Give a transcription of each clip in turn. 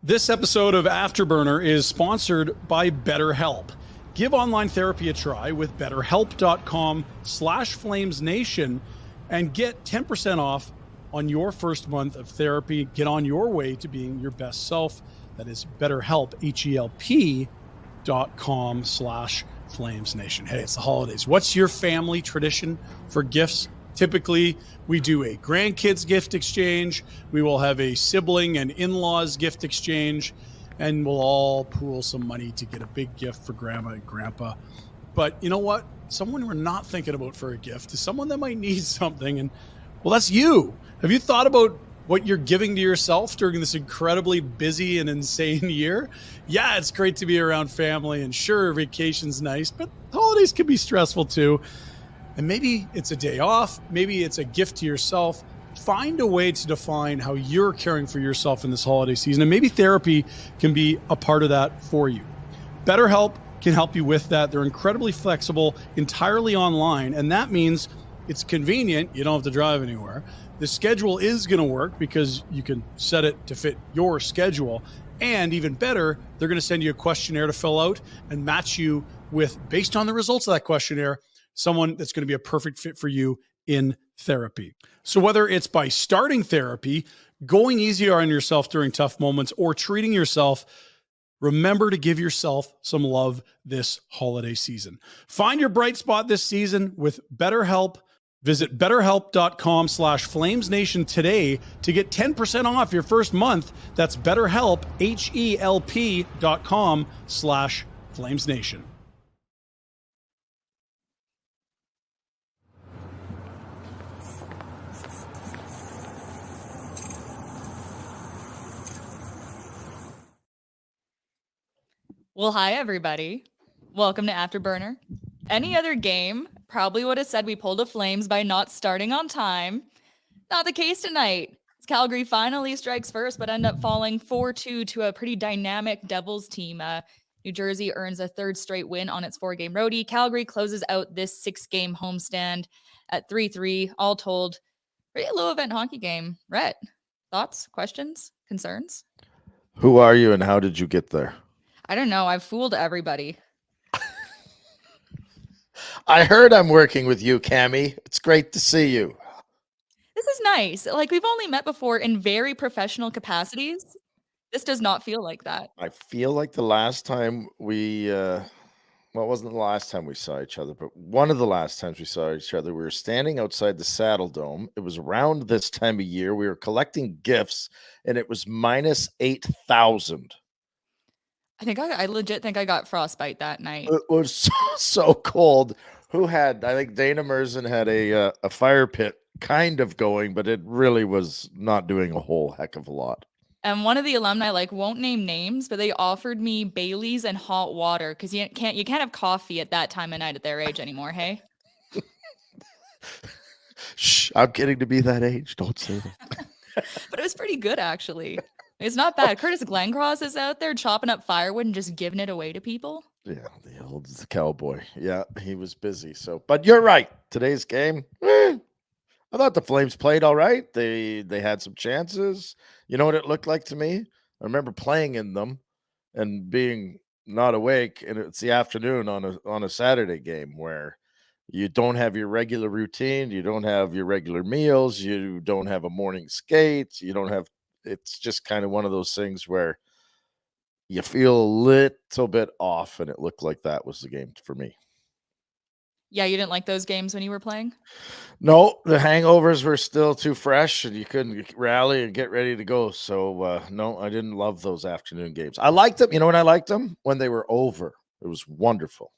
This episode of Afterburner is sponsored by BetterHelp. Give online therapy a try with BetterHelp.com/FlamesNation and get 10% off on your first month of therapy. Get on your way to being your best self. That is BetterHelp, HELP.com/FlamesNation. Hey, it's the holidays. What's your family tradition for gifts? Typically, we do a grandkids gift exchange. We will have a sibling and in-laws gift exchange, and we'll all pool some money to get a big gift for grandma and grandpa. But you know what? Someone we're not thinking about for a gift is someone that might need something. And well, that's you. Have you thought about what you're giving to yourself during this incredibly busy and insane year? Yeah, it's great to be around family, and sure, vacation's nice, but holidays can be stressful too. And maybe it's a day off. Maybe it's a gift to yourself. Find a way to define how you're caring for yourself in this holiday season. And maybe therapy can be a part of that for you. BetterHelp can help you with that. They're incredibly flexible, entirely online. And that means it's convenient. You don't have to drive anywhere. The schedule is going to work because you can set it to fit your schedule. And even better, they're going to send you a questionnaire to fill out and match you with, based on the results of that questionnaire, someone that's going to be a perfect fit for you in therapy. So whether it's by starting therapy, going easier on yourself during tough moments, or treating yourself, remember to give yourself some love this holiday season. Find your bright spot this season with BetterHelp. Visit BetterHelp.com/FlamesNation today to get 10% off your first month. That's BetterHelp, HELP.com/FlamesNation. Well, hi, everybody. Welcome to Afterburner. Any other game probably would have said we pulled a Flames by not starting on time. Not the case tonight. Calgary finally strikes first, but end up falling 4-2 to a pretty dynamic Devils team. New Jersey earns a third straight win on its 4-game roadie. Calgary closes out this 6-game homestand at 3-3. All told, pretty low-event hockey game. Rhett, thoughts, questions, concerns? Who are you and how did you get there? I don't know. I've fooled everybody. I heard I'm working with you, Cami. It's great to see you. This is nice. Like, we've only met before in very professional capacities. This does not feel like that. I feel like the last time well, it wasn't the last time we saw each other, but one of the last times we saw each other, we were standing outside the Saddle Dome. It was around this time of year. We were collecting gifts, and it was minus 8,000. I legit think I got frostbite that night. It was so cold. I think Dana Merzen had a fire pit kind of going, but it really was not doing a whole heck of a lot. And one of the alumni, won't name names, but they offered me Baileys and hot water because you can't have coffee at that time of night at their age anymore, hey? Shh, I'm getting to be that age. Don't say that. But it was pretty good, actually. It's not bad. Curtis Glencross is out there chopping up firewood and just giving it away to people. Yeah, the old cowboy. Yeah, he was busy. But you're right. Today's game, I thought the Flames played all right. They had some chances. You know what it looked like to me? I remember playing in them and being not awake, and it's the afternoon on a Saturday game where you don't have your regular routine, you don't have your regular meals, you don't have a morning skate, it's just kind of one of those things where you feel a little bit off, and it looked like that was the game for me. Yeah, you didn't like those games when you were playing? No, the hangovers were still too fresh, and you couldn't rally and get ready to go. So, no, I didn't love those afternoon games. I liked them. You know when I liked them? When they were over. It was wonderful.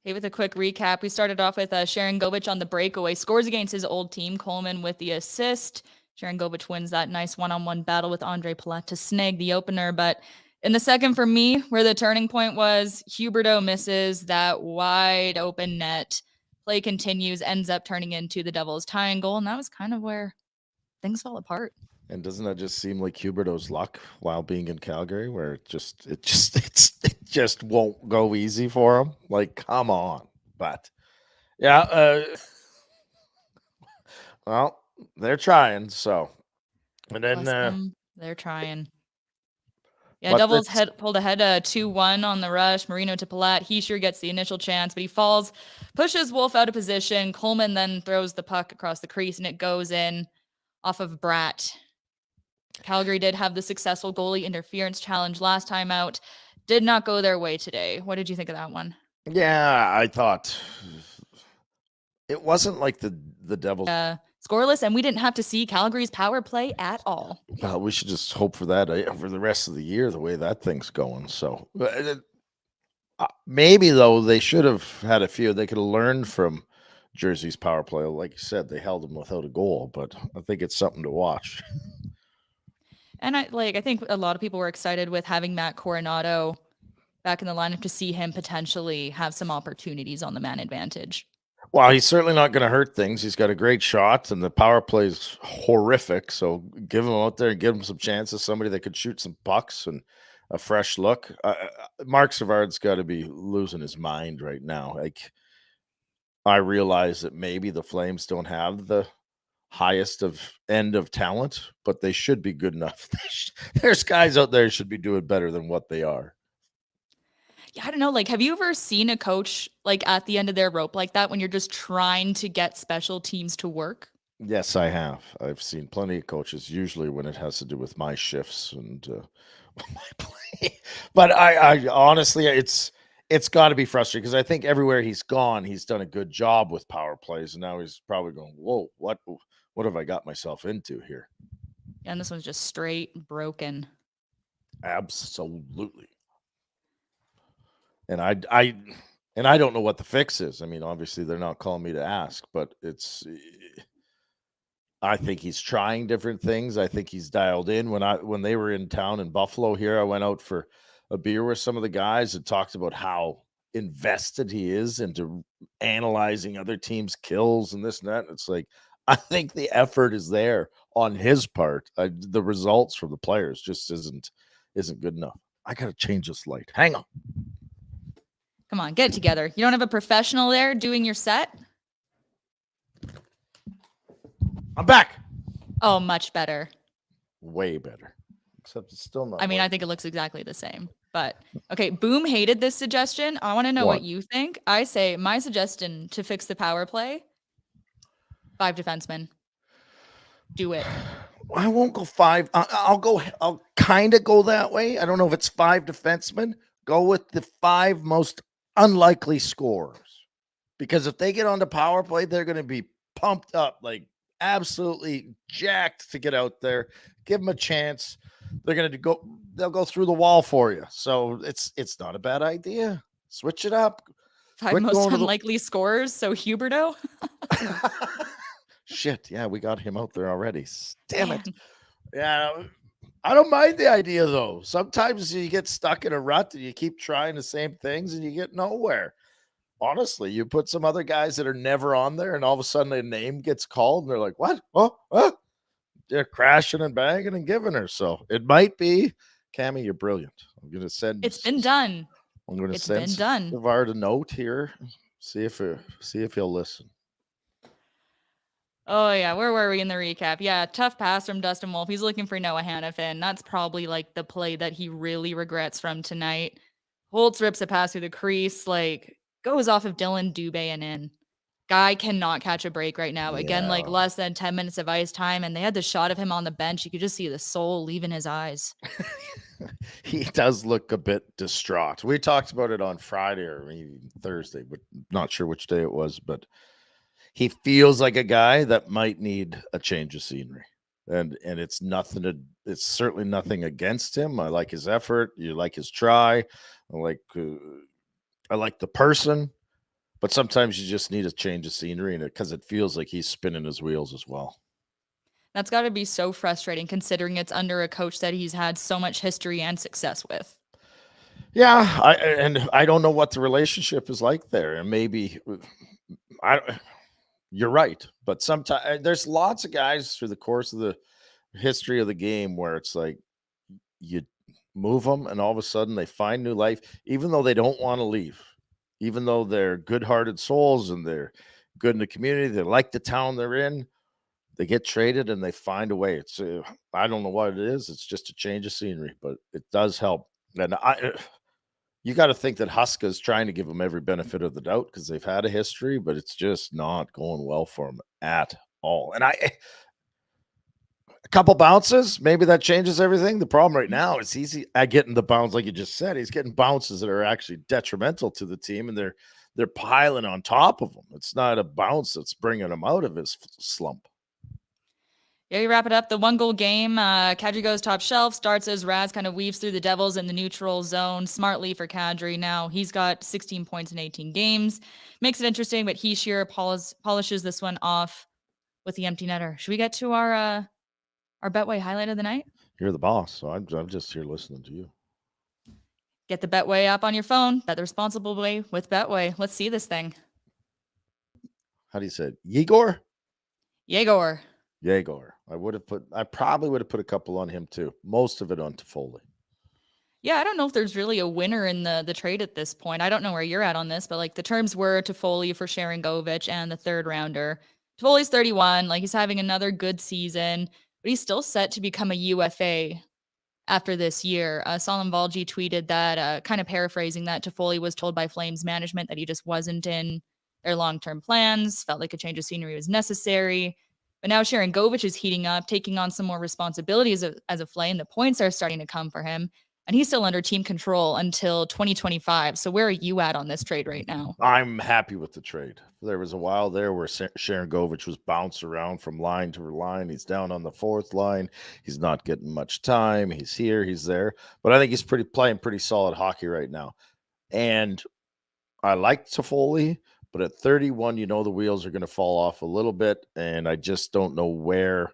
Hey, with a quick recap, we started off with Sharon Govich on the breakaway, scores against his old team, Coleman with the assist. Sharon Govich wins that nice one-on-one battle with Andre Palat to snag the opener. But in the second, for me, where the turning point was, Huberdeau misses that wide open net. Play continues, ends up turning into the Devils' tying goal, and that was kind of where things fell apart. And doesn't that just seem like Huberdeau's luck while being in Calgary, where it just won't go easy for him? Like, come on. But yeah, well, they're trying. So, and then They're trying. Yeah, Devils pulled ahead 2-1 on the rush. Marino to Palat. He sure gets the initial chance, but he falls, pushes Wolf out of position. Coleman then throws the puck across the crease, and it goes in off of Bratt. Calgary did have the successful goalie interference challenge last time out. Did not go their way today. What did you think of that one? Yeah, I thought it wasn't like the Devils. Scoreless, and we didn't have to see Calgary's power play at all. Well, we should just hope for that for the rest of the year, the way that thing's going. So maybe, though, they should have had a few. They could have learned from Jersey's power play. Like you said, they held them without a goal, but I think it's something to watch. And I think a lot of people were excited with having Matt Coronado back in the lineup to see him potentially have some opportunities on the man advantage. Well, he's certainly not going to hurt things. He's got a great shot, and the power play is horrific. So give him out there and give him some chances. Somebody that could shoot some pucks and a fresh look. Mark Savard's got to be losing his mind right now. Like, I realize that maybe the Flames don't have the highest end of talent, but they should be good enough. There's guys out there who should be doing better than what they are. Yeah, I don't know. Like, have you ever seen a coach like at the end of their rope like that when you're just trying to get special teams to work? Yes, I have. I've seen plenty of coaches, usually when it has to do with my shifts and my play. But I honestly, it's got to be frustrating because I think everywhere he's gone, he's done a good job with power plays, and now he's probably going, "Whoa, what have I got myself into here?" And this one's just straight broken. Absolutely. And I don't know what the fix is. I mean, obviously they're not calling me to ask, but I think he's trying different things. I think he's dialed in. When they were in town in Buffalo here, I went out for a beer with some of the guys and talked about how invested he is into analyzing other teams' kills and this and that. It's like, I think the effort is there on his part. The results from the players just isn't good enough. I got to change this light. Hang on. Come on, get it together. You don't have a professional there doing your set? I'm back. Oh, much better. Way better. Except it's still not. I mean, I think it looks exactly the same. But okay, Boom hated this suggestion. I want to know what you think. I say my suggestion to fix the power play: 5 defensemen. Do it. I won't go 5. I'll kind of go that way. I don't know if it's 5 defensemen. Go with the 5 most unlikely scorers, because if they get on the power play, they're going to be pumped up, like absolutely jacked to get out there. Give them a chance. They'll go through the wall for you. So it's not a bad idea. Switch it up. 5 most unlikely scorers. So Huberto. Shit. Yeah, we got him out there already. Damn it. Yeah. I don't mind the idea, though. Sometimes you get stuck in a rut and you keep trying the same things and you get nowhere. Honestly, you put some other guys that are never on there and all of a sudden a name gets called and they're like, what? Oh, they're crashing and banging and giving her. So it might be, Cami, you're brilliant. I'm going to send. It's been done. I'm going to send Savard a note here. See if he'll listen. Oh, yeah. Where were we in the recap? Yeah, tough pass from Dustin Wolf. He's looking for Noah Hannafin. That's probably like the play that he really regrets from tonight. Holtz rips a pass through the crease, like goes off of Dylan Dubé and in. Guy cannot catch a break right now. Again, like less than 10 minutes of ice time, and they had the shot of him on the bench. You could just see the soul leaving his eyes. He does look a bit distraught. We talked about it on Friday or maybe Thursday, but not sure which day it was, but he feels like a guy that might need a change of scenery, and it's certainly nothing against him. I like his effort. You like his try. I like the person, but sometimes you just need a change of scenery, and because it feels like he's spinning his wheels as well. That's got to be so frustrating, considering it's under a coach that he's had so much history and success with. Yeah, I don't know what the relationship is like there, and maybe you're right, but sometimes there's lots of guys through the course of the history of the game where it's like you move them and all of a sudden they find new life, even though they don't want to leave, even though they're good-hearted souls and they're good in the community, they like the town they're in. they get traded and they find a way. It's I don't know what it is. It's just a change of scenery, but it does help. And you got to think that Huska is trying to give them every benefit of the doubt because they've had a history, but it's just not going well for them at all. And a couple bounces, maybe that changes everything. The problem right now is he's getting the bounce, like you just said. He's getting bounces that are actually detrimental to the team, and they're piling on top of him. It's not a bounce that's bringing him out of his slump. Yeah, you wrap it up. The 1-goal game. Kadri goes top shelf, starts as Raz kind of weaves through the Devils in the neutral zone. Smartly for Kadri. Now he's got 16 points in 18 games. Makes it interesting, but he sheer polishes this one off with the empty netter. Should we get to our Betway highlight of the night? You're the boss, so I'm just here listening to you. Get the Betway app on your phone. Bet the responsible way with Betway. Let's see this thing. How do you say it? Yegor? Yegor. I probably would have put a couple on him too. Most of it on Toffoli. Yeah, I don't know if there's really a winner in the trade at this point. I don't know where you're at on this, but like the terms were Toffoli for Sharangovich and the third rounder. Toffoli's 31, like he's having another good season, but he's still set to become a UFA after this year. Salim Valji tweeted that, kind of paraphrasing that, Toffoli was told by Flames management that he just wasn't in their long-term plans, felt like a change of scenery was necessary. But now Sharangovich is heating up, taking on some more responsibilities as a Flame. The points are starting to come for him, and he's still under team control until 2025. So where are you at on this trade right now? I'm happy with the trade. There was a while there where Sharangovich was bounced around from line to line. He's down on the fourth line. He's not getting much time. He's here, he's there. But I think he's playing pretty solid hockey right now. And I like Toffoli, but at 31, the wheels are going to fall off a little bit, and I just don't know where.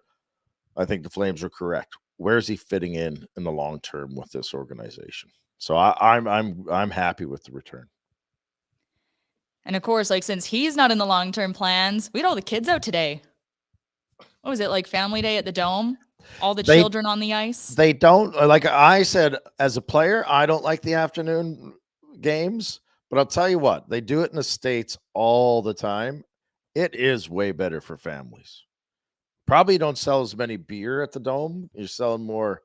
I think the Flames are correct. Where is he fitting in the long term with this organization? So I'm happy with the return. And of course, like since he's not in the long-term plans, we had all the kids out today. What was it, like family day at the Dome? All the children on the ice? They don't, like I said, as a player, I don't like the afternoon games, but I'll tell you what, they do it in the States all the time. It is way better for families. Probably don't sell as many beer at the Dome. You're selling more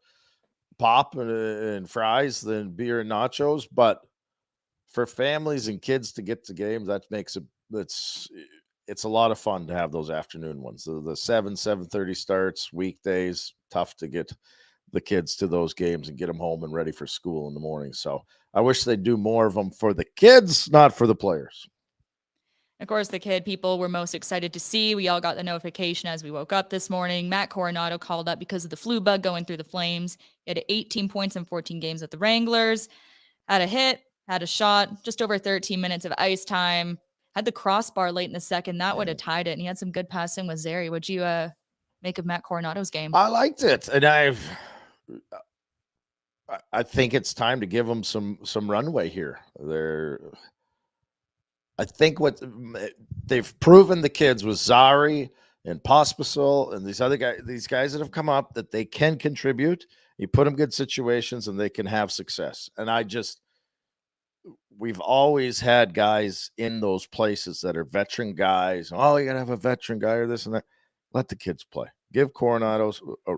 pop and fries than beer and nachos, but for families and kids to get to games, that makes it's a lot of fun to have those afternoon ones. The 7:30 starts, weekdays, tough to get the kids to those games and get them home and ready for school in the morning. So I wish they'd do more of them for the kids, not for the players. Of course, the kid people were most excited to see. We all got the notification as we woke up this morning. Matt Coronado called up because of the flu bug going through the Flames. He had 18 points in 14 games with the Wranglers, had a hit, had a shot, just over 13 minutes of ice time, had the crossbar late in the second. That would have tied it, and he had some good passing with Zary. What'd you make of Matt Coronado's game? I liked it, and I think it's time to give them some runway here. I think what they've proven the kids with Zary and Pospisil and these guys that have come up, that they can contribute. You put them good situations and they can have success. And we've always had guys in those places that are veteran guys. Oh, you got to have a veteran guy or this and that. Let the kids play. Give Coronado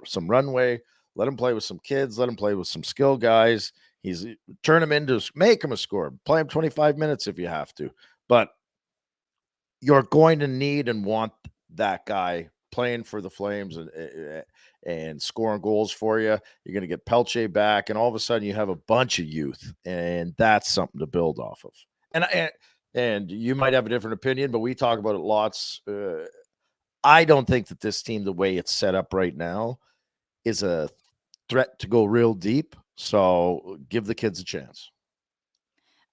some runway. Let him play with some kids. Let him play with some skill guys. Turn him make him a scorer. Play him 25 minutes if you have to. But you're going to need and want that guy playing for the Flames and scoring goals for you. You're going to get Pelche back, and all of a sudden you have a bunch of youth, and that's something to build off of. And you might have a different opinion, but we talk about it lots. I don't think that this team, the way it's set up right now, is a threat to go real deep. So give the kids a chance.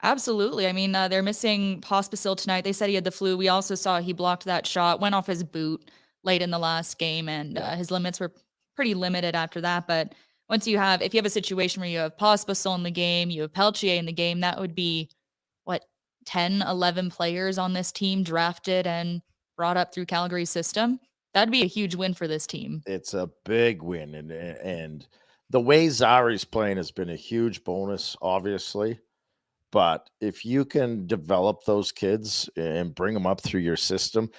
Absolutely. I mean, they're missing Pospisil tonight. They said he had the flu. We also saw he blocked that shot, went off his boot late in the last game, and his limits were pretty limited after that. But if you have a situation where you have Pospisil in the game, you have Pelche in the game, that would be 10, 11 players on this team drafted and brought up through Calgary's system. That'd be a huge win for this team. It's a big win. And the way Zary's playing has been a huge bonus, obviously. But if you can develop those kids and bring them up through your system,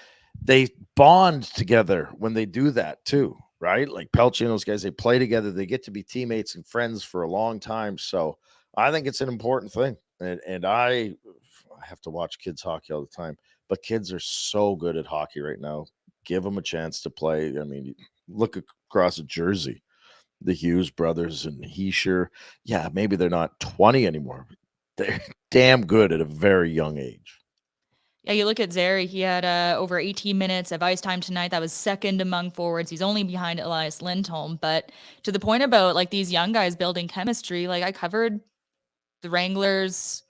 they bond together when they do that too, right? Like Pelche and those guys, they play together. They get to be teammates and friends for a long time. So I think it's an important thing. And I have to watch kids hockey all the time, but kids are so good at hockey right now. Give them a chance to play. I mean, look across a jersey, the Hughes brothers and Heischer. Yeah, maybe they're not 20 anymore, but they're damn good at a very young age. Yeah, you look at Zary, he had over 18 minutes of ice time tonight. That was second among forwards. He's only behind Elias Lindholm. But to the point about like these young guys building chemistry, like I covered the Wranglers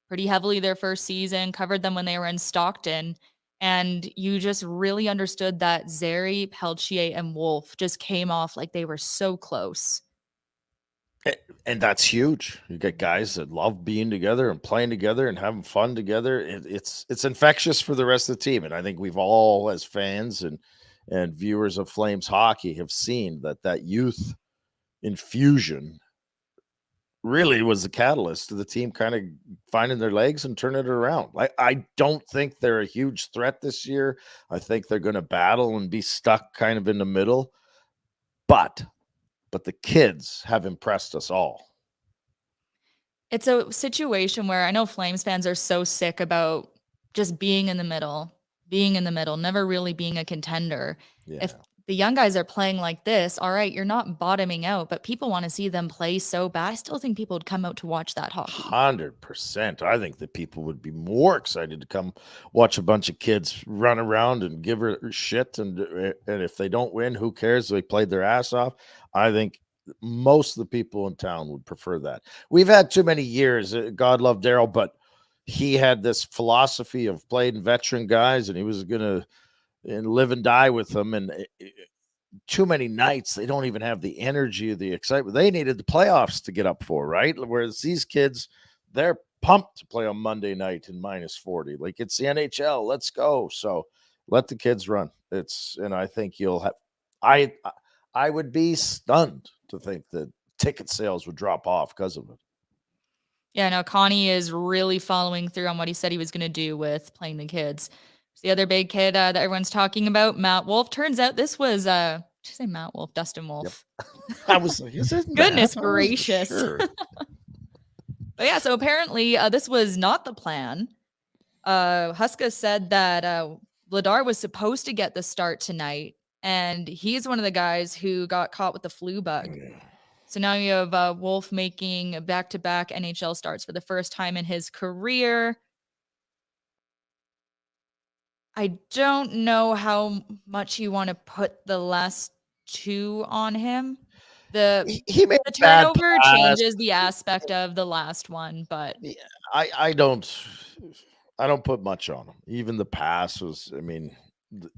pretty heavily their first season, covered them when they were in Stockton. And you just really understood that Zary, Pelche, and Wolf just came off like they were so close. And that's huge. You get guys that love being together and playing together and having fun together. It's infectious for the rest of the team. And I think we've all, as fans and viewers of Flames hockey, have seen that youth infusion really was the catalyst to the team kind of finding their legs and turning it around. I don't think they're a huge threat this year. I think they're going to battle and be stuck kind of in the middle. But the kids have impressed us all. It's a situation where I know Flames fans are so sick about just being in the middle, never really being a contender. Yeah. If the young guys are playing like this, all right, you're not bottoming out, but people want to see them play so bad. I still think people would come out to watch that hockey. 100%. I think that people would be more excited to come watch a bunch of kids run around and give her shit. And if they don't win, who cares? They played their ass off. I think most of the people in town would prefer that. We've had too many years. God love Daryl, but he had this philosophy of playing veteran guys, and he was going to live and die with them. And too many nights, they don't even have the energy or the excitement. They needed the playoffs to get up for, right? Whereas these kids, they're pumped to play on Monday night in -40. Like, it's the NHL. Let's go. So let the kids run. And I think you'll have, I would be stunned to think that ticket sales would drop off because of it. Yeah, no, Connie is really following through on what he said he was going to do with playing the kids. The other big kid that everyone's talking about, Matt Wolf. Turns out this was, did you say Matt Wolf? Dustin Wolf. Yep. I was like, is it Goodness Matt? gracious. Sure. But yeah, so apparently this was not the plan. Huska said that Vladar was supposed to get the start tonight, and he's one of the guys who got caught with the flu bug. So now you have Wolf making back-to-back NHL starts for the first time in his career. I don't know how much you want to put the last two on him. He made The a bad turnover pass. changes the aspect of the last one, but Yeah, I don't put much on him. Even the pass was, I mean,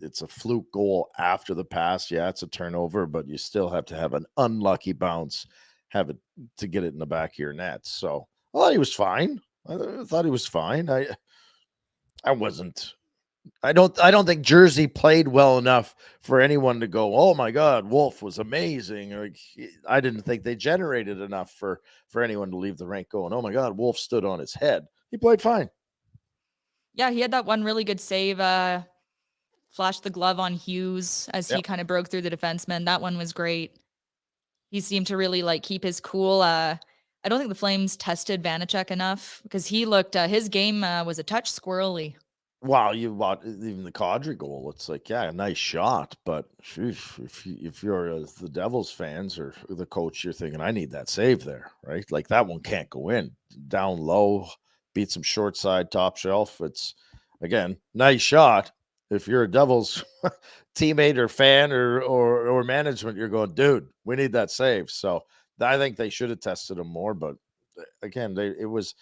it's a fluke goal after the pass. Yeah, it's a turnover, but you still have to have an unlucky bounce, have it to get it in the back of your net. So I thought he was fine. I thought he was fine. I don't think Jersey played well enough for anyone to go, oh my God, Wolf was amazing. Or I didn't think they generated enough for anyone to leave the rink going, oh my God, Wolf stood on his head. He played fine. Yeah, he had that one really good save, flashed the glove on Hughes as he kind of broke through the defenseman. That one was great. He seemed to really keep his cool. I don't think the Flames tested Vanacek enough because he looked, his game was a touch squirrely. Wow, even the Kadri goal. It's like, yeah, a nice shot, but if you're the Devils fans or the coach, you're thinking, I need that save there, right? Like, that one can't go in. Down low, beat some short side, top shelf. It's, again, nice shot. If you're a Devils teammate or fan or management, you're going, dude, we need that save. So I think they should have tested him more, but again, it was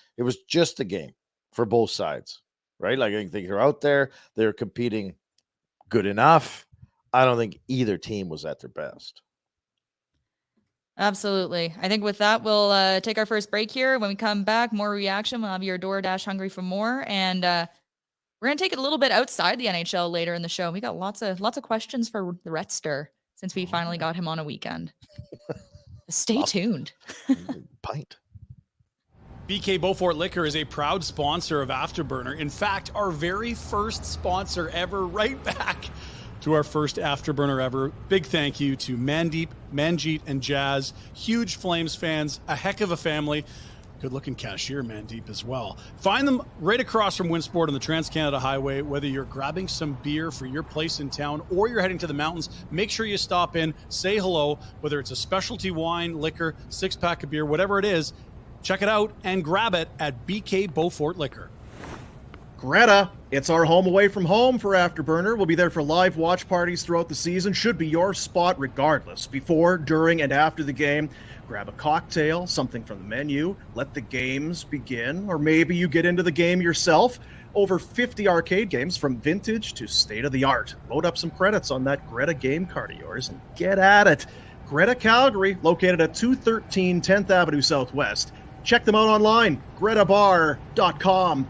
just a game for both sides. Right? Like, I think they're out there, they're competing good enough. I don't think either team was at their best. Absolutely. I think with that, we'll take our first break here. When we come back, more reaction. We'll have your DoorDash hungry for more. And we're going to take it a little bit outside the NHL later in the show. We got lots of questions for the Rhettster since we finally got him on a weekend. Stay tuned. Pint. BK Beaufort Liquor is a proud sponsor of Afterburner. In fact, our very first sponsor ever, right back to our first Afterburner ever. Big thank you to Mandeep, Manjeet, and Jazz. Huge Flames fans, a heck of a family. Good-looking cashier, Mandeep, as well. Find them right across from Winsport on the Trans-Canada Highway. Whether you're grabbing some beer for your place in town or you're heading to the mountains, make sure you stop in, say hello. Whether it's a specialty wine, liquor, six-pack of beer, whatever it is, check it out and grab it at BK Beaufort Liquor. Greta, it's our home away from home for Afterburner. We'll be there for live watch parties throughout the season. Should be your spot regardless. Before, during, and after the game, grab a cocktail, something from the menu, let the games begin, or maybe you get into the game yourself. Over 50 arcade games from vintage to state-of-the-art. Load up some credits on that Greta game card of yours and get at it. Greta Calgary, located at 213 10th Avenue Southwest. Check them out online, gretabar.com.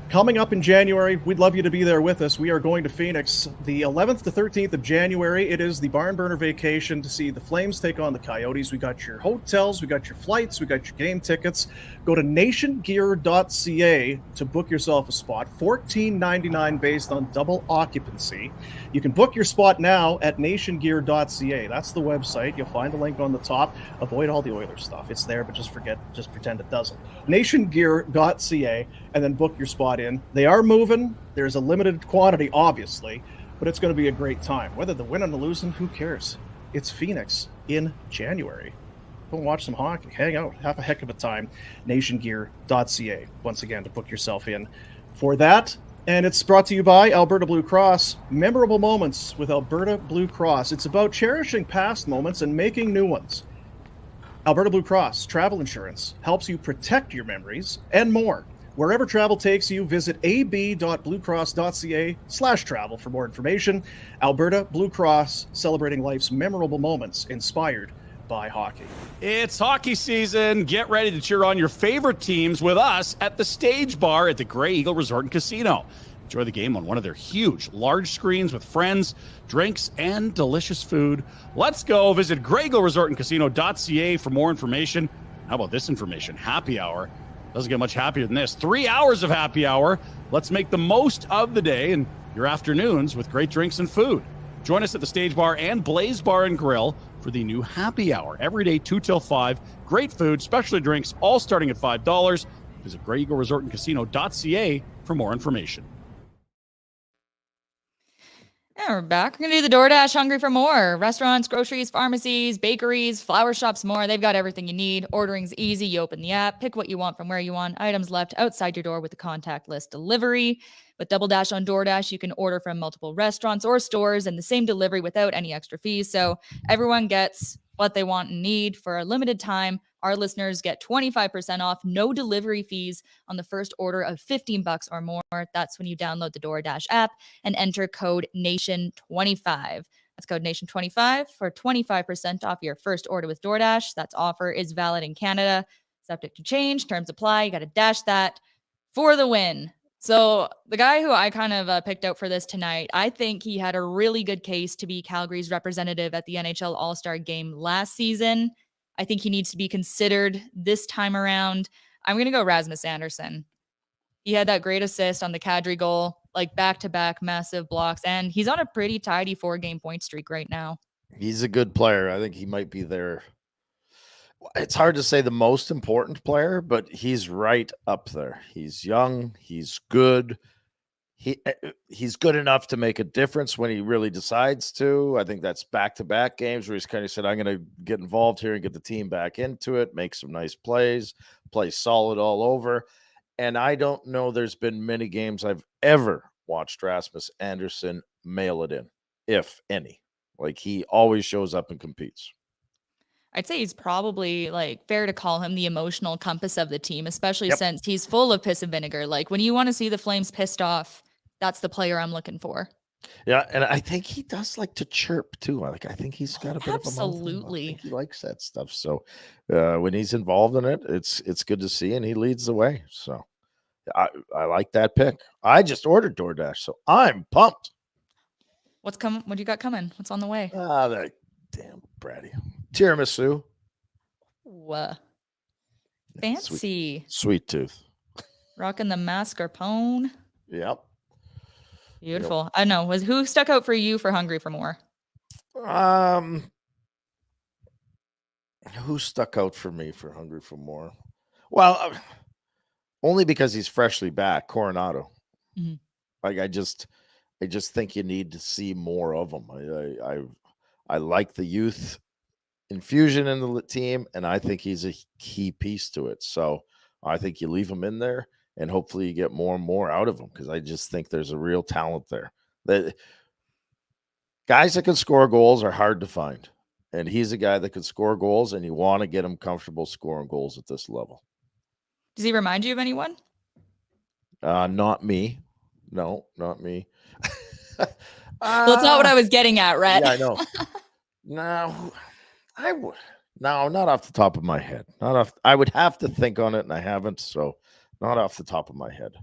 Coming up in January, we'd love you to be there with us. We are going to Phoenix the 11th to 13th of January. It is the barn burner vacation to see the Flames take on the Coyotes. We got your hotels, we got your flights, we got your game tickets. Go to nationgear.ca to book yourself a spot. $14.99 based on double occupancy. You can book your spot now at nationgear.ca. That's the website. You'll find the link on the top. Avoid all the Oilers stuff. It's there, but just pretend it doesn't. nationgear.ca, and then book your spot in. They are moving. There's a limited quantity, obviously, but it's going to be a great time. Whether they're winning or losing, who cares? It's Phoenix in January. Go watch some hockey, hang out, have a heck of a time. nationgear.ca, once again, to book yourself in for that. And it's brought to you by Alberta Blue Cross. Memorable moments with Alberta Blue Cross. It's about cherishing past moments and making new ones. Alberta Blue Cross Travel Insurance helps you protect your memories and more. Wherever travel takes you, visit ab.bluecross.ca/travel for more information. Alberta Blue Cross, celebrating life's memorable moments inspired by hockey. It's hockey season. Get ready to cheer on your favorite teams with us at the Stage Bar at the Grey Eagle Resort and Casino. Enjoy the game on one of their huge, large screens with friends, drinks, and delicious food. Let's go. Visit greyeagleresortandcasino.ca for more information. How about this information? Happy hour. Doesn't get much happier than this. 3 hours of happy hour. Let's make the most of the day and your afternoons with great drinks and food. Join us at the Stage Bar and Blaze Bar and Grill for the new happy hour. Every day, 2 till 5. Great food, specialty drinks, all starting at $5. Visit greyeagleresortandcasino.ca for more information. And we're back. We're going to do the DoorDash Hungry for More. Restaurants, groceries, pharmacies, bakeries, flower shops, more. They've got everything you need. Ordering's easy. You open the app, pick what you want from where you want. Items left outside your door with the contactless delivery. With Double Dash on DoorDash, you can order from multiple restaurants or stores and the same delivery without any extra fees. So everyone gets what they want and need. For a limited time, our listeners get 25% off, no delivery fees on the first order of $15 or more. That's when you download the DoorDash app and enter code NATION25. That's code NATION25 for 25% off your first order with DoorDash. That offer is valid in Canada, subject to change. Terms apply. You got to dash that for the win. So the guy who I kind of picked out for this tonight, I think he had a really good case to be Calgary's representative at the NHL All-Star Game last season. I think he needs to be considered this time around. I'm going to go Rasmus Andersson. He had that great assist on the Kadri goal, like back-to-back massive blocks, and he's on a pretty tidy 4-game point streak right now. He's a good player. I think he might be there. It's hard to say the most important player, but he's right up there. He's young. He's good. He's good enough to make a difference when he really decides to. I think that's back-to-back games where he's kind of said, I'm going to get involved here and get the team back into it, make some nice plays, play solid all over. And I don't know there's been many games I've ever watched Rasmus Andersson mail it in, if any. Like, he always shows up and competes. I'd say he's probably like fair to call him the emotional compass of the team, especially since he's full of piss and vinegar. Like when you want to see the Flames pissed off, that's the player I'm looking for. Yeah, and I think he does like to chirp too. Like I think he's got a bit absolutely. of a mouth. I think he likes that stuff. So when he's involved in it, it's good to see, and he leads the way. So I like that pick. I just ordered DoorDash, so I'm pumped. What's coming? What do you got coming? What's on the way? That damn bratty tiramisu. Fancy. Sweet tooth. Rocking the mascarpone. Yep. Beautiful. I know. Who stuck out for you for Hungry for More? Who stuck out for me for Hungry for More? Well, only because he's freshly back, Coronado. Mhm. Like I just think you need to see more of him. I like the youth infusion in the team, and I think he's a key piece to it. So I think you leave him in there, and hopefully you get more and more out of him, because I just think there's a real talent there. That guys that can score goals are hard to find, and he's a guy that can score goals, and you want to get him comfortable scoring goals at this level. Does he remind you of anyone? Not me. No, not me. Well, it's not what I was getting at, Rhett. Yeah, I know. No, no, not off the top of my head. Not off. I would have to think on it, and I haven't. So, not off the top of my head.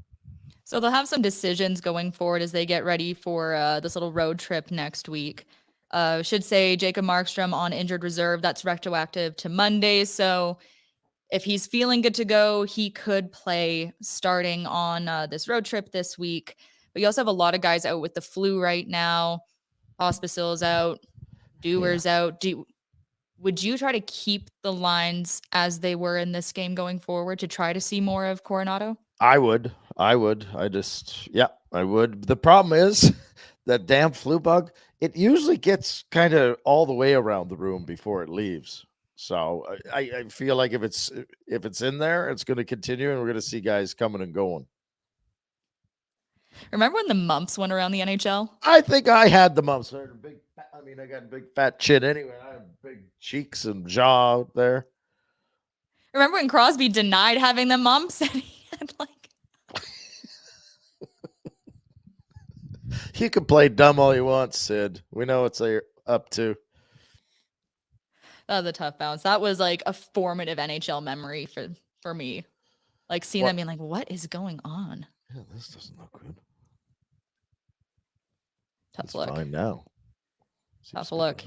So they'll have some decisions going forward as they get ready for this little road trip next week. Should say Jacob Markstrom on injured reserve. That's retroactive to Monday. So if he's feeling good to go, he could play starting on this road trip this week. But you also have a lot of guys out with the flu right now. Pospisil's out. Dewar's out. Would you try to keep the lines as they were in this game going forward to try to see more of Coronado? I would. I would. I would. The problem is that damn flu bug, it usually gets kind of all the way around the room before it leaves. So I feel like if it's in there, it's going to continue, and we're going to see guys coming and going. Remember when the mumps went around the NHL? I think I had the mumps. I got a big fat chin anyway. I have big cheeks and jaw out there. Remember when Crosby denied having the mumps and he had like... You can play dumb all you want, Sid. We know what you're up to. That was a tough bounce. That was like a formative NHL memory for me. Like seeing them being like, what is going on? Yeah, this doesn't look good. Tough look. Fine now. Tough look.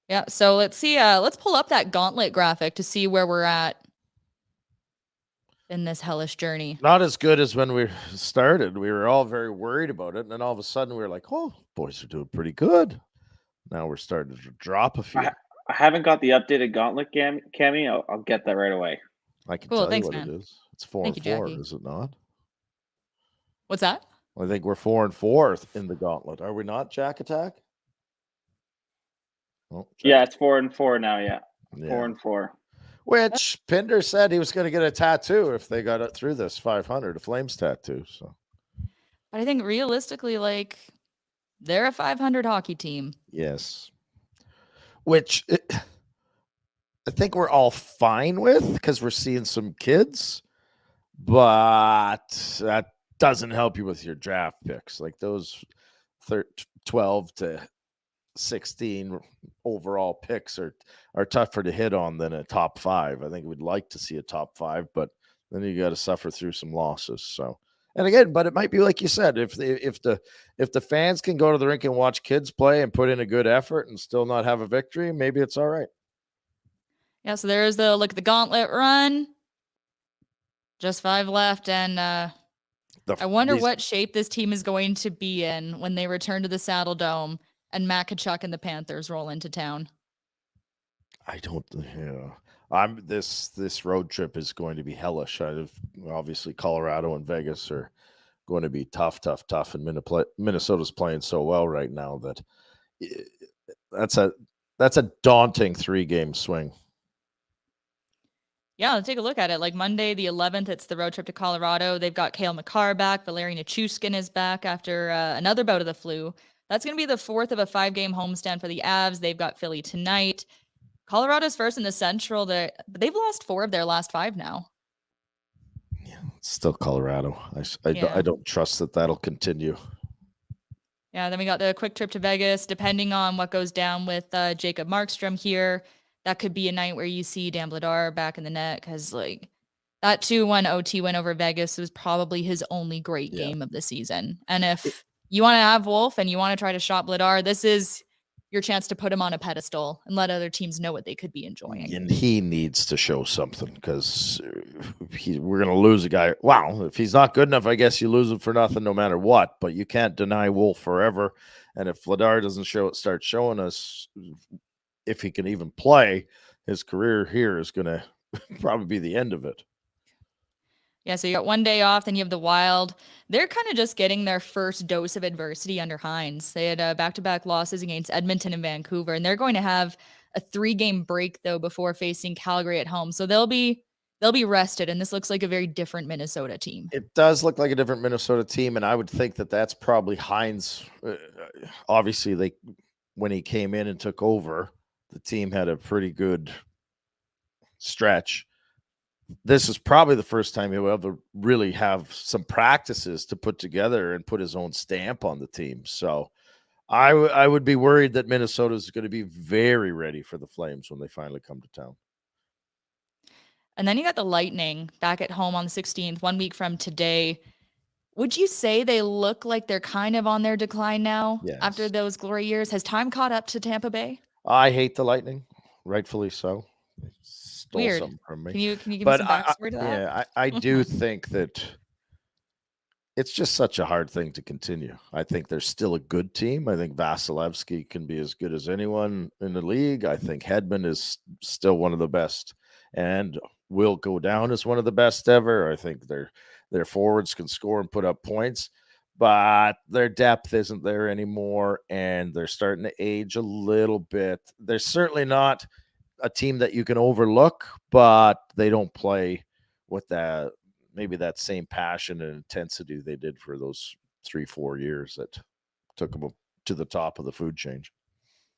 Yeah, so let's see. Let's pull up that gauntlet graphic to see where we're at in this hellish journey. Not as good as when we started. We were all very worried about it, and then all of a sudden we were like, "Oh, boys are doing pretty good." Now we're starting to drop a few. I haven't got the updated gauntlet, Cami. I'll get that right away. I can tell Thanks, you what man. it is. It's 4-4, is it not? What's that? I think we're 4-4 in the gauntlet. Are we not, Jack Attack? Oh, yeah, it's 4-4 now. Yeah, 4-4. Which Pinder said he was going to get a tattoo if they got it through this 500, a Flames tattoo. So, but I think realistically, like, they're a 500 hockey team. Yes. Which I think we're all fine with because we're seeing some kids, but that doesn't help you with your draft picks. Like those 12 to 16 overall picks are tougher to hit on than a top 5. I think we'd like to see a top 5, but then you got to suffer through some losses. So, and again, but it might be like you said, if the fans can go to the rink and watch kids play and put in a good effort and still not have a victory, maybe it's all right. Yeah, so there's the look at the gauntlet run. Just 5 left, and I wonder what shape this team is going to be in when they return to the Saddle Dome and Matt Tkachuk and the Panthers roll into town. I don't. Yeah, this road trip is going to be hellish. Obviously, Colorado and Vegas are going to be tough, and Minnesota's playing so well right now that that's a daunting 3-game swing. Yeah, let's take a look at it. Like Monday, the 11th, it's the road trip to Colorado. They've got Cale Makar back. Valeri Nichushkin is back after another bout of the flu. That's going to be the 4th of a 5-game homestand for the Avs. They've got Philly tonight. Colorado's first in the Central. But they've lost 4 of their last 5 now. Yeah, it's still Colorado. I don't trust that that'll continue. Yeah, then we got the quick trip to Vegas. Depending on what goes down with Jacob Markstrom here, that could be a night where you see Dan Bladar back in the net, because like that 2-1 OT win over Vegas was probably his only great game of the season. And if you want to have Wolf and you want to try to shop Bladar, this is your chance to put him on a pedestal and let other teams know what they could be enjoying. And he needs to show something because we're going to lose a guy. Wow, if he's not good enough, I guess you lose him for nothing no matter what. But you can't deny Wolf forever. And if Vladar doesn't start showing us if he can even play, his career here is going to probably be the end of it. Yeah, so you got one day off, then you have the Wild. They're kind of just getting their first dose of adversity under Hines. They had back-to-back losses against Edmonton and Vancouver, and they're going to have a 3-game break, though, before facing Calgary at home. So they'll be rested, and this looks like a very different Minnesota team. It does look like a different Minnesota team, and I would think that that's probably Hines. Obviously, when he came in and took over, the team had a pretty good stretch. This is probably the first time he'll ever really have some practices to put together and put his own stamp on the team. So I would be worried that Minnesota is going to be very ready for the Flames when they finally come to town. And then you got the Lightning back at home on the 16th, 1 week from today. Would you say they look like they're kind of on their decline now after those glory years? Has time caught up to Tampa Bay? I hate the Lightning, rightfully so. They stole Weird. something from me. Can you give me some backstory to that? Yeah, I do think that it's just such a hard thing to continue. I think they're still a good team. I think Vasilevsky can be as good as anyone in the league. I think Hedman is still one of the best and will go down as one of the best ever. I think their forwards can score and put up points, but their depth isn't there anymore, and they're starting to age a little bit. They're certainly not a team that you can overlook, but they don't play with maybe that same passion and intensity they did for those 3-4 years that took them to the top of the food chain.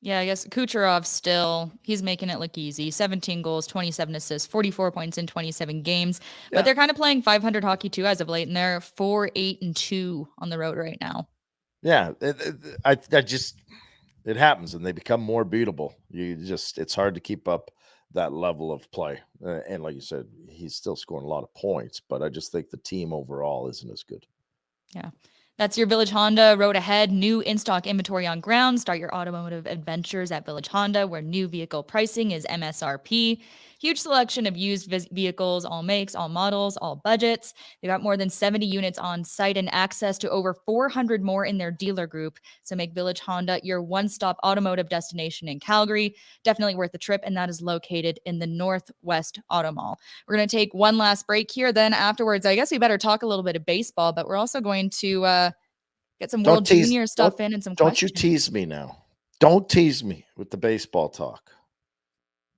Yeah, I guess Kucherov he's making it look easy. 17 goals, 27 assists, 44 points in 27 games. Yeah. But they're kind of playing 500 hockey too as of late, and they're 4-8-2 on the road right now. Yeah, it happens, and they become more beatable. It's hard to keep up that level of play. And like you said, he's still scoring a lot of points, but I just think the team overall isn't as good. Yeah. That's your Village Honda road ahead. New in-stock inventory on ground. Start your automotive adventures at Village Honda, where new vehicle pricing is MSRP. Huge selection of used vehicles, all makes, all models, all budgets. They got more than 70 units on site and access to over 400 more in their dealer group. So make Village Honda your one-stop automotive destination in Calgary. Definitely worth the trip, and that is located in the Northwest Auto Mall. We're going to take one last break here. Then afterwards, I guess we better talk a little bit of baseball, but we're also going to get some World Junior stuff in and some questions. Don't you tease me now. Don't tease me with the baseball talk.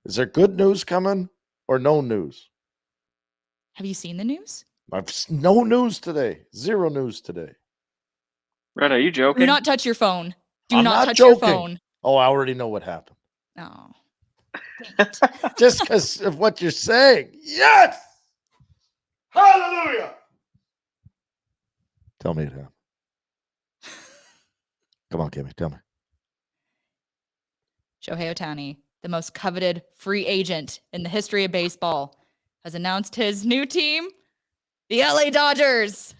Is there good news coming or no news? Have you seen the news? No news today. Zero news today. Rhett, are you joking? Do not touch your phone. I'm not touch joking. your phone. Oh, I already know what happened. Oh. Just because of what you're saying. Yes! Hallelujah! Tell me it happened. Come on, Cami, tell me. Shohei Ohtani, the most coveted free agent in the history of baseball, has announced his new team, the LA Dodgers.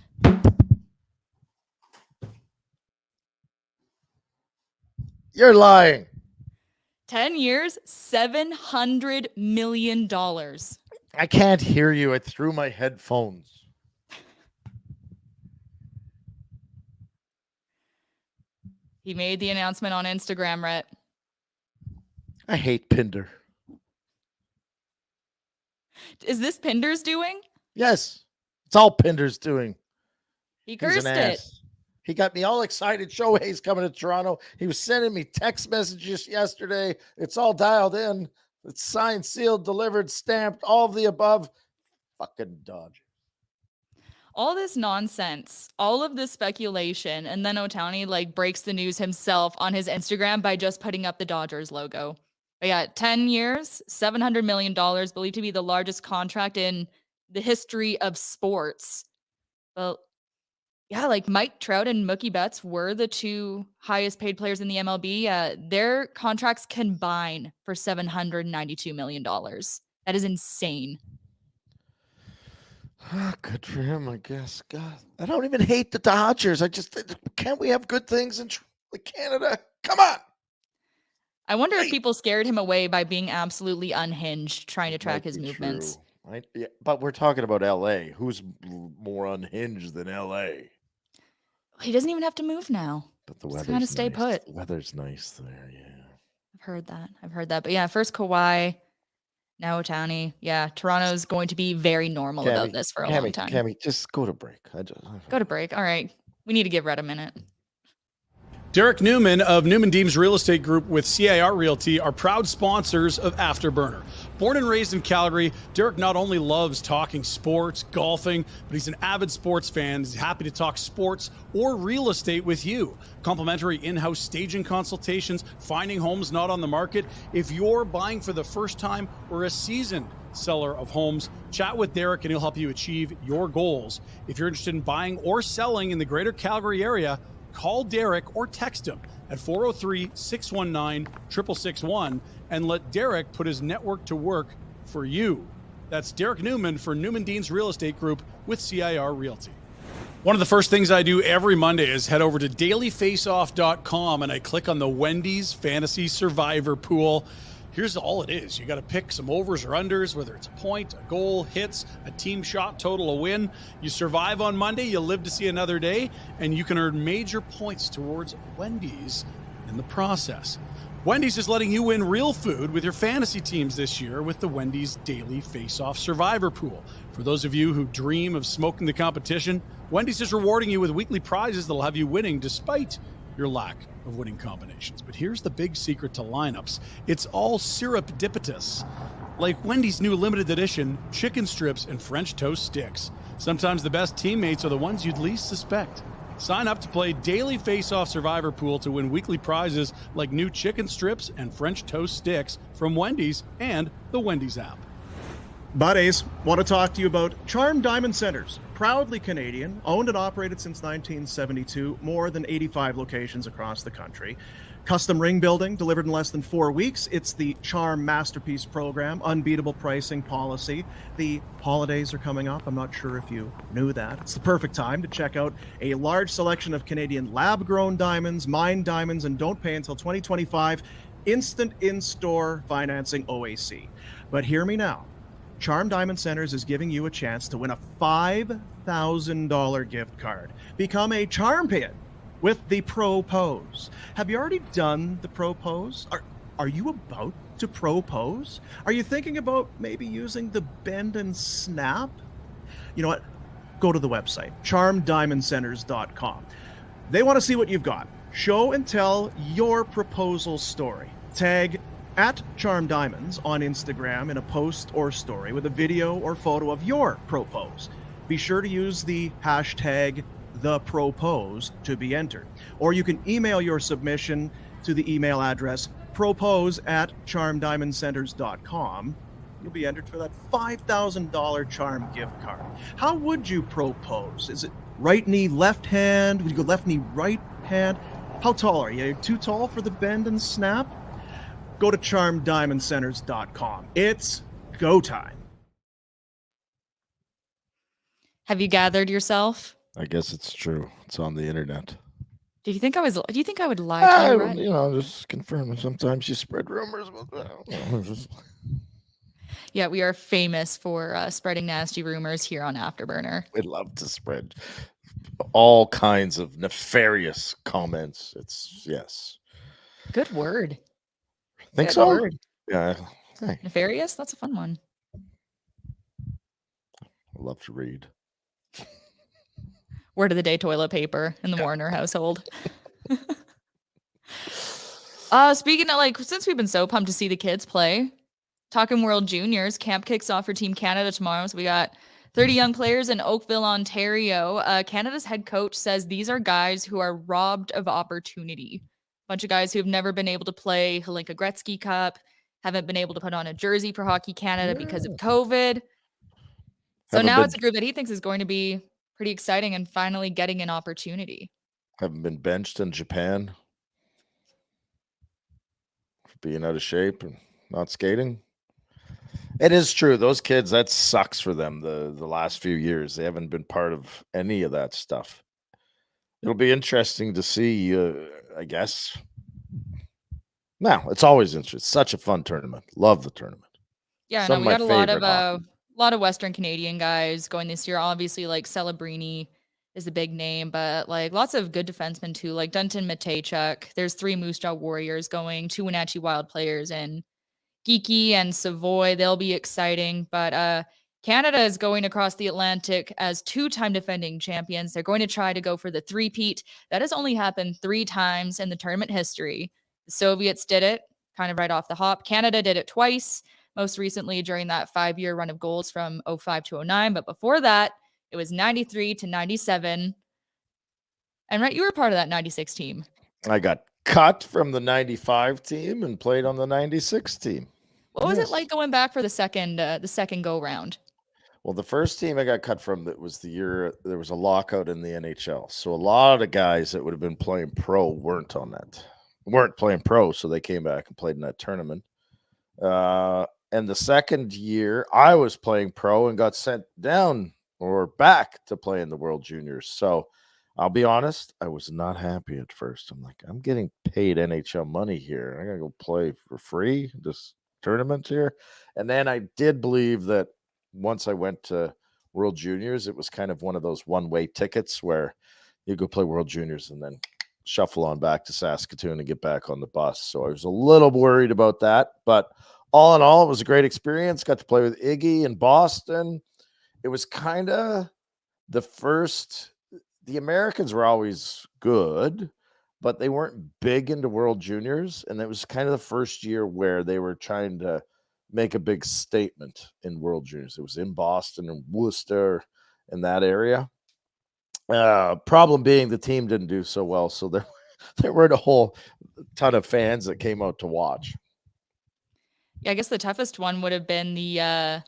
You're lying. 10 years, $700 million. I can't hear you. I threw my headphones. He made the announcement on Instagram, Rhett. I hate Pinder. Is this Pinder's doing? Yes. It's all Pinder's doing. He cursed it. He got me all excited. Shohei's coming to Toronto. He was sending me text messages yesterday. It's all dialed in. It's signed, sealed, delivered, stamped, all of the above. Fucking Dodgers. All this nonsense, all of this speculation, and then Ohtani breaks the news himself on his Instagram by just putting up the Dodgers logo. But yeah, 10 years, $700 million, believed to be the largest contract in the history of sports. Well, yeah, Mike Trout and Mookie Betts were the two highest paid players in the MLB. Their contracts combine for $792 million. That is insane. Good for him, I guess. God, I don't even hate the Dodgers. Can't we have good things in Canada? Come on. I wonder if people scared him away by being absolutely unhinged, trying to track Might his be movements. true. Yeah, but we're talking about LA. Who's more unhinged than LA? He doesn't even have to move now. But the Just weather's kinda stay nice. put. The weather's nice there, yeah. I've heard that. But yeah, first Kawhi, now Otani. Yeah, Toronto's going to be very normal about this for a long time. Cami, just go to break. Go to break. All right. We need to give Rhett a minute. Derek Newman of Newman Deems Real Estate Group with CIR Realty are proud sponsors of Afterburner. Born and raised in Calgary, Derek not only loves talking sports, golfing, but he's an avid sports fan. He's happy to talk sports or real estate with you. Complimentary in-house staging consultations, finding homes not on the market. If you're buying for the first time or a seasoned seller of homes, chat with Derek and he'll help you achieve your goals. If you're interested in buying or selling in the greater Calgary area, call Derek or text him at 403-619-6661 and let Derek put his network to work for you. That's Derek Newman for Newman Deans Real Estate Group with CIR Realty. One of the first things I do every Monday is head over to dailyfaceoff.com and I click on the Wendy's Fantasy Survivor Pool. Here's all it is. You got to pick some overs or unders, whether it's a point, a goal, hits, a team shot total, a win. You survive on Monday, you live to see another day, and you can earn major points towards Wendy's in the process. Wendy's is letting you win real food with your fantasy teams this year with the Wendy's Daily Face-Off Survivor Pool. For those of you who dream of smoking the competition, Wendy's is rewarding you with weekly prizes that'll have you winning despite your lack of winning combinations. But here's the big secret to lineups. It's all serendipitous. Like Wendy's new limited edition chicken strips and French toast sticks. Sometimes the best teammates are the ones you'd least suspect. Sign up to play Daily Face-Off Survivor Pool to win weekly prizes like new chicken strips and French toast sticks from Wendy's and the Wendy's app. Buddies, want to talk to you about Charm Diamond Centers. Proudly Canadian, owned and operated since 1972, more than 85 locations across the country. Custom ring building delivered in less than 4 weeks. It's the Charm Masterpiece Program, unbeatable pricing policy. The holidays are coming up. I'm not sure if you knew that. It's the perfect time to check out a large selection of Canadian lab-grown diamonds, mined diamonds, and don't pay until 2025. Instant in-store financing OAC. But hear me now. Charm Diamond Centers is giving you a chance to win a $5,000 gift card. Become a Charm Pin with the Propose. Have you already done the Propose? Are you about to propose? Are you thinking about maybe using the bend and snap? You know what? Go to the website, charmdiamondcenters.com. They want to see what you've got. Show and tell your proposal story. Tag at Charm Diamonds on Instagram in a post or story with a video or photo of your propose. Be sure to use the hashtag #ThePropose to be entered. Or you can email your submission to the email address propose@charmdiamondcenters.com. You'll be entered for that $5,000 Charm gift card. How would you propose? Is it right knee, left hand? Would you go left knee, right hand? How tall are you? Are you too tall for the bend and snap? Go to charmdiamondcenters.com. It's go time. Have you gathered yourself? I guess it's true. It's on the internet. Do you think I would lie to you, Rhett? Just confirm. Sometimes you spread rumors about that. Yeah, we are famous for spreading nasty rumors here on Afterburner. We love to spread all kinds of nefarious comments. Yes. Good word. Think Good so? word. Yeah. Hey, Nefarious? That's a fun one. I love to read. Word of the day, toilet paper in the Warner household. Speaking of, since we've been so pumped to see the kids play, Talking World Juniors camp kicks off for Team Canada tomorrow. So we got 30 young players in Oakville, Ontario. Canada's head coach says these are guys who are robbed of opportunity. Bunch of guys who have never been able to play Hlinka Gretzky Cup, haven't been able to put on a jersey for Hockey Canada because of COVID. So now it's a group that he thinks is going to be pretty exciting and finally getting an opportunity. Haven't been benched in Japan for being out of shape and not skating. It is true. Those kids, that sucks for them the last few years. They haven't been part of any of that stuff. It'll be interesting to see, I guess. No, it's always interesting. Such a fun tournament. Love the tournament. Yeah, Some no, of we my got a favorite hockey. lot of Western Canadian guys going this year. Obviously, like Celebrini is a big name, but like lots of good defensemen too, like Duncan Matejchuk. There's 3 Moose Jaw Warriors going, 2 Wenatchee Wild players, and Geeky and Savoy. They'll be exciting. But Canada is going across the Atlantic as 2-time defending champions. They're going to try to go for the three-peat. That has only happened 3 times in the tournament history. The Soviets did it kind of right off the hop. Canada did it twice, most recently during that 5-year run of goals from 05 to 09. But before that, it was 93 to 97. And Rhett, you were part of that 96 team. I got cut from the 95 team and played on the 96 team. What was it like going back for the second go round? Well, the first team I got cut from, that was the year there was a lockout in the NHL. So a lot of guys that would have been playing pro weren't playing pro, so they came back and played in that tournament. And the second year I was playing pro and got sent down or back to play in the World Juniors. So I'll be honest, I was not happy at first. I'm like, I'm getting paid NHL money here. I gotta go play for free this tournament here. And then I did believe that once I went to World Juniors, it was kind of one of those one-way tickets where you go play World Juniors and then shuffle on back to Saskatoon and get back on the bus. So I was a little worried about that, but all in all, it was a great experience. Got to play with Iggy in Boston. It was kind of the Americans were always good, but they weren't big into World Juniors. And it was kind of the first year where they were trying to make a big statement in World Juniors. It was in Boston and Worcester, in that area. Problem being the team didn't do so well. So there weren't a whole ton of fans that came out to watch. Yeah, I guess the toughest one would have been the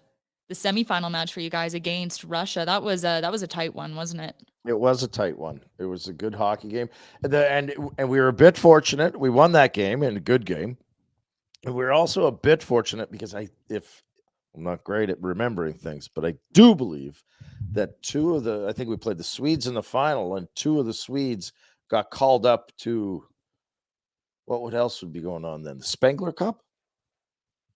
semifinal match for you guys against Russia. That was a tight one, wasn't it? It was a tight one. It was a good hockey game. And we were a bit fortunate. We won that game, and a good game. And we were also a bit fortunate because I'm not great at remembering things, but I do believe that I think we played the Swedes in the final, and 2 of the Swedes got called up to, what else would be going on then? The Spengler Cup?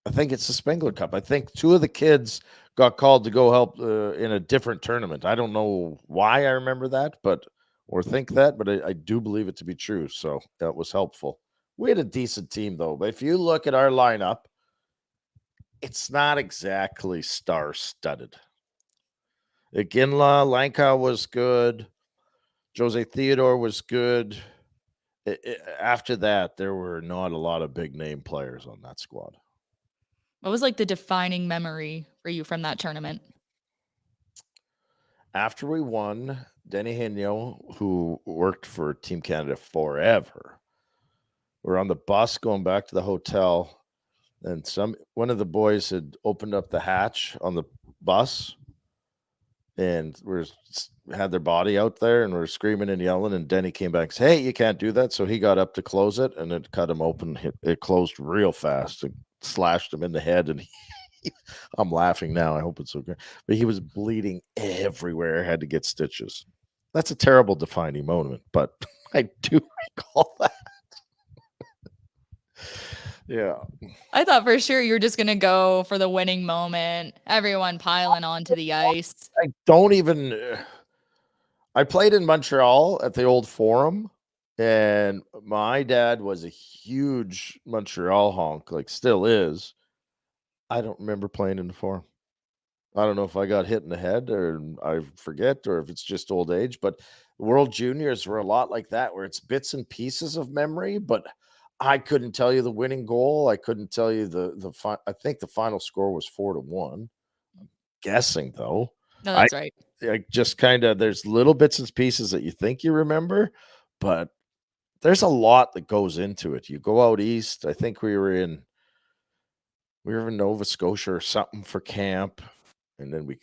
I think it's the Spengler Cup. I think 2 of the kids got called to go help in a different tournament. I don't know why I remember that, or think that, but I do believe it to be true. So that was helpful. We had a decent team, though. But if you look at our lineup, it's not exactly star-studded. Iginla, Lanka was good. Jose Theodore was good. After that, there were not a lot of big-name players on that squad. What was like the defining memory for you from that tournament? After we won, Denny Higno, who worked for Team Canada forever, we're on the bus going back to the hotel, and one of the boys had opened up the hatch on the bus, and had their body out there, and we're screaming and yelling, and Denny came back and said, "Hey, you can't do that." So he got up to close it, and it cut him open. It closed real fast and slashed him in the head, and I'm laughing now. I hope it's okay. But he was bleeding everywhere, had to get stitches. That's a terrible defining moment, but I do recall that. Yeah. I thought for sure you were just going to go for the winning moment, everyone piling onto the ice. I played in Montreal at the old Forum, and my dad was a huge Montreal honk, like still is. I don't remember playing in the Forum. I don't know if I got hit in the head, or I forget, or if it's just old age, but World Juniors were a lot like that, where it's bits and pieces of memory, but I couldn't tell you the winning goal. I couldn't tell you I think the final score was 4-1. I'm guessing, though. No, that's right. I just there's little bits and pieces that you think you remember, but there's a lot that goes into it. You go out east. I think we were in Nova Scotia or something for camp, and then we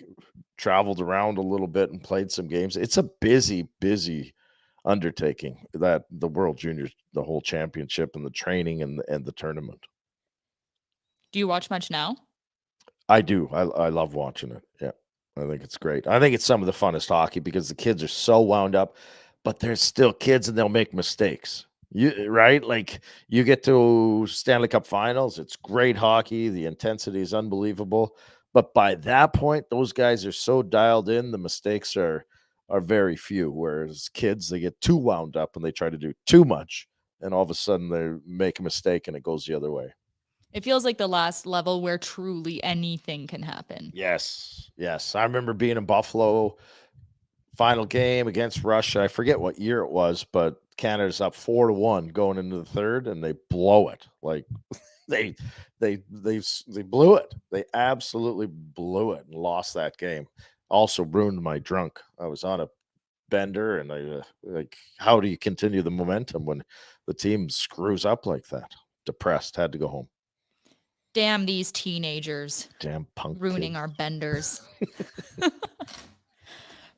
traveled around a little bit and played some games. It's a busy undertaking, that the World Juniors, the whole championship and the training and the tournament. Do you watch much now? I do. I love watching it. Yeah, I think it's great. I think it's some of the funnest hockey because the kids are so wound up, but they're still kids and they'll make mistakes. Right? Like you get to Stanley Cup Finals, it's great hockey. The intensity is unbelievable. But by that point, those guys are so dialed in, the mistakes are very few. Whereas kids, they get too wound up and they try to do too much, and all of a sudden they make a mistake and it goes the other way. It feels like the last level where truly anything can happen. Yes, yes. I remember being in Buffalo, final game against Russia. I forget what year it was, but Canada's up 4-1 going into the third, and they blow it. Like they blew it. They absolutely blew it and lost that game. Also ruined my drunk. I was on a bender, and I like, how do you continue the momentum when the team screws up like that? Depressed, had to go home. Damn these teenagers Damn punk ruining kids. our benders.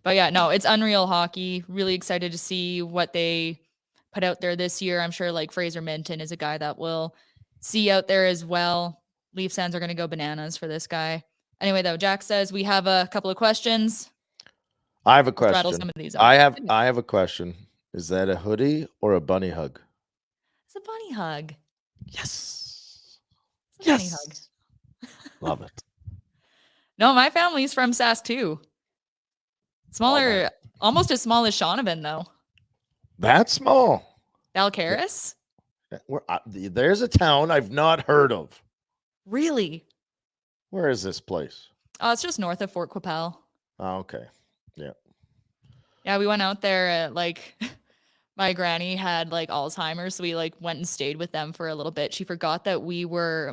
But yeah, no, it's unreal hockey. Really excited to see what they put out there this year. I'm sure like Fraser Minton is a guy that we'll see out there as well. Leaf fans are going to go bananas for this guy. Anyway, though, Jack says we have a couple of questions. I have a Let's rattle question. some of these off. I have a question. Is that a hoodie or a bunny hug? It's a bunny hug. Yes. It's a bunny hug. Love it. No, my family's from Sask too. Smaller, almost as small as Shaunavon, though. That small. Balcarres? There's a town I've not heard of. Really? Where is this place? Oh, it's just north of Fort Qu'Appelle. Oh, okay. Yeah. Yeah, we went out there at like my granny had like Alzheimer's, so we like went and stayed with them for a little bit. She forgot that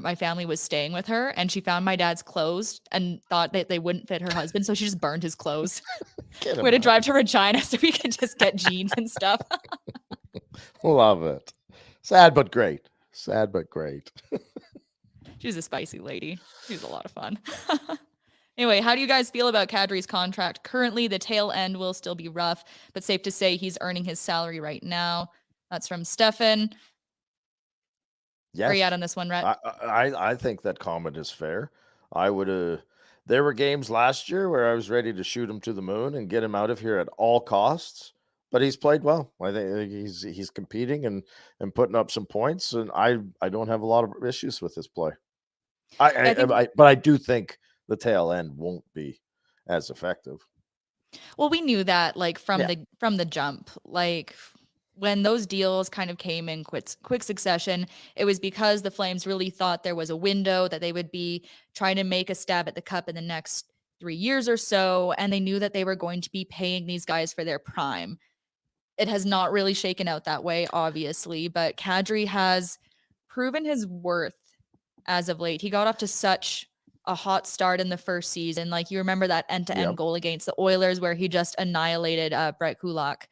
my family was staying with her, and she found my dad's clothes and thought that they wouldn't fit her husband, so she just burned his clothes. We had to drive to Regina so we could just get jeans and stuff. Love it. Sad but great. Sad but great. She's a spicy lady. She's a lot of fun. Anyway, how do you guys feel about Kadri's contract? Currently, the tail end will still be rough, but safe to say he's earning his salary right now. That's from Stefan. Yes. Where are you at on this one, Rhett? I think that comment is fair. I would there were games last year where I was ready to shoot him to the moon and get him out of here at all costs, but he's played well. I think he's competing and putting up some points, and I don't have a lot of issues with his play. But I do think the tail end won't be as effective. Well, we knew that like from the jump. Like when those deals kind of came in quick succession, it was because the Flames really thought there was a window that they would be trying to make a stab at the cup in the next 3 years or so, and they knew that they were going to be paying these guys for their prime. It has not really shaken out that way, obviously, but Kadri has proven his worth as of late. He got off to such a hot start in the first season. Like you remember that end-to-end goal against the Oilers where he just annihilated Brett Kulak.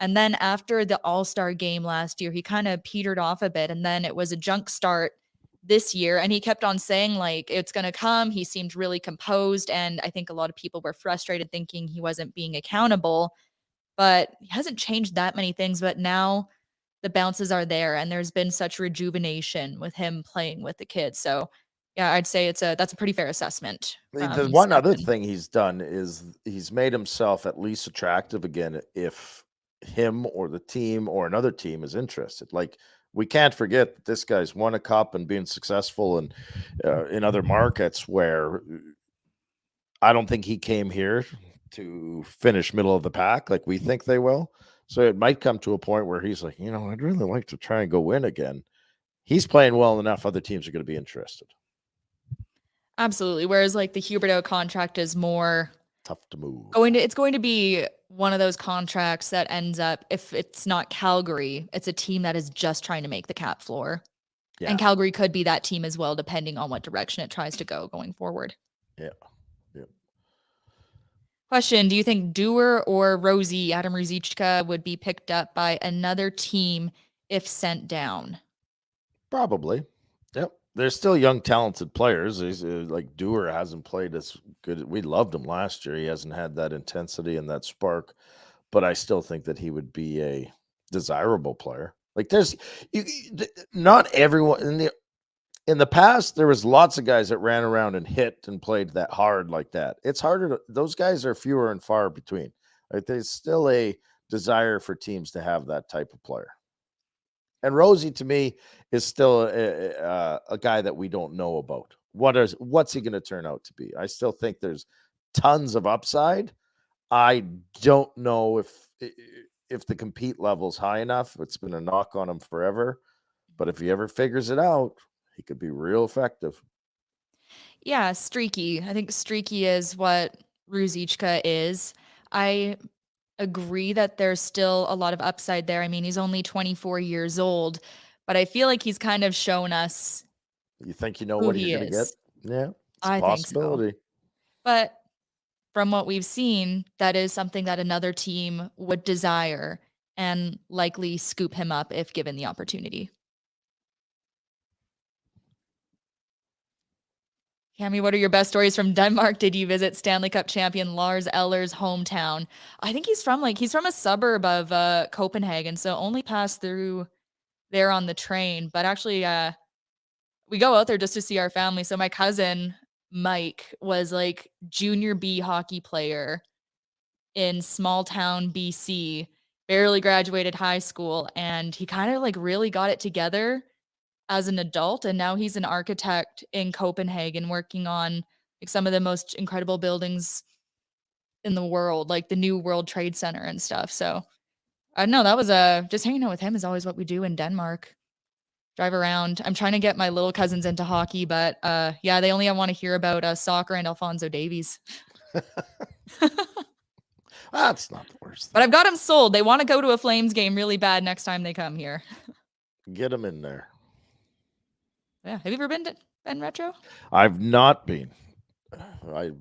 And then after the All-Star game last year, he kind of petered off a bit. And then it was a junk start this year. And he kept on saying like, it's going to come. He seemed really composed. And I think a lot of people were frustrated thinking he wasn't being accountable, but he hasn't changed that many things. But now the bounces are there and there's been such rejuvenation with him playing with the kids. So yeah, I'd say that's a pretty fair assessment. The one other thing he's done is he's made himself at least attractive again if him or the team or another team is interested. Like we can't forget that this guy's won a cup and being successful and in other markets where I don't think he came here to finish middle of the pack like we think they will. So it might come to a point where he's like, I'd really like to try and go win again. He's playing well enough. Other teams are going to be interested. Absolutely. Whereas like the Huberdeau contract is more tough to move. It's going to be one of those contracts that ends up, if it's not Calgary, it's a team that is just trying to make the cap floor. Yeah. And Calgary could be that team as well, depending on what direction it tries to go going forward. Yeah. Question, do you think Dewar or Rosie, Adam Ruzicka, would be picked up by another team if sent down? Probably. Yep. They're still young, talented players. He's, like Dewar hasn't played as good. We loved him last year. He hasn't had that intensity and that spark, but I still think that he would be a desirable player. Like not everyone in the past, there was lots of guys that ran around and hit and played that hard like that. It's harder. Those guys are fewer and far between. Like there's still a desire for teams to have that type of player. And Rosie, to me, is still a guy that we don't know about. What's he going to turn out to be? I still think there's tons of upside. I don't know if the compete level's high enough. It's been a knock on him forever. But if he ever figures it out, he could be real effective. Yeah, streaky. I think streaky is what Ruzicka is. I agree that there's still a lot of upside there. I mean, he's only 24 years old, but I feel like he's kind of shown us You think you know who what he he's going to get? is. Yeah, it's a I think so. possibility. But from what we've seen, that is something that another team would desire and likely scoop him up if given the opportunity. Cami, what are your best stories from Denmark? Did you visit Stanley Cup champion Lars Eller's hometown? I think he's from a suburb of Copenhagen, so only passed through there on the train. But actually, we go out there just to see our family. So my cousin Mike was like junior B hockey player in small town BC, barely graduated high school, and he kind of like really got it together as an adult, and now he's an architect in Copenhagen working on like some of the most incredible buildings in the world, like the new World Trade Center and stuff. So I don't know, that was just hanging out with him is always what we do in Denmark. Drive around. I'm trying to get my little cousins into hockey, but yeah, they only want to hear about soccer and Alphonso Davies. That's not the worst thing. But I've got them sold. They want to go to a Flames game really bad next time they come here. Get them in there. Yeah. Have you ever been retro? I've not been. I've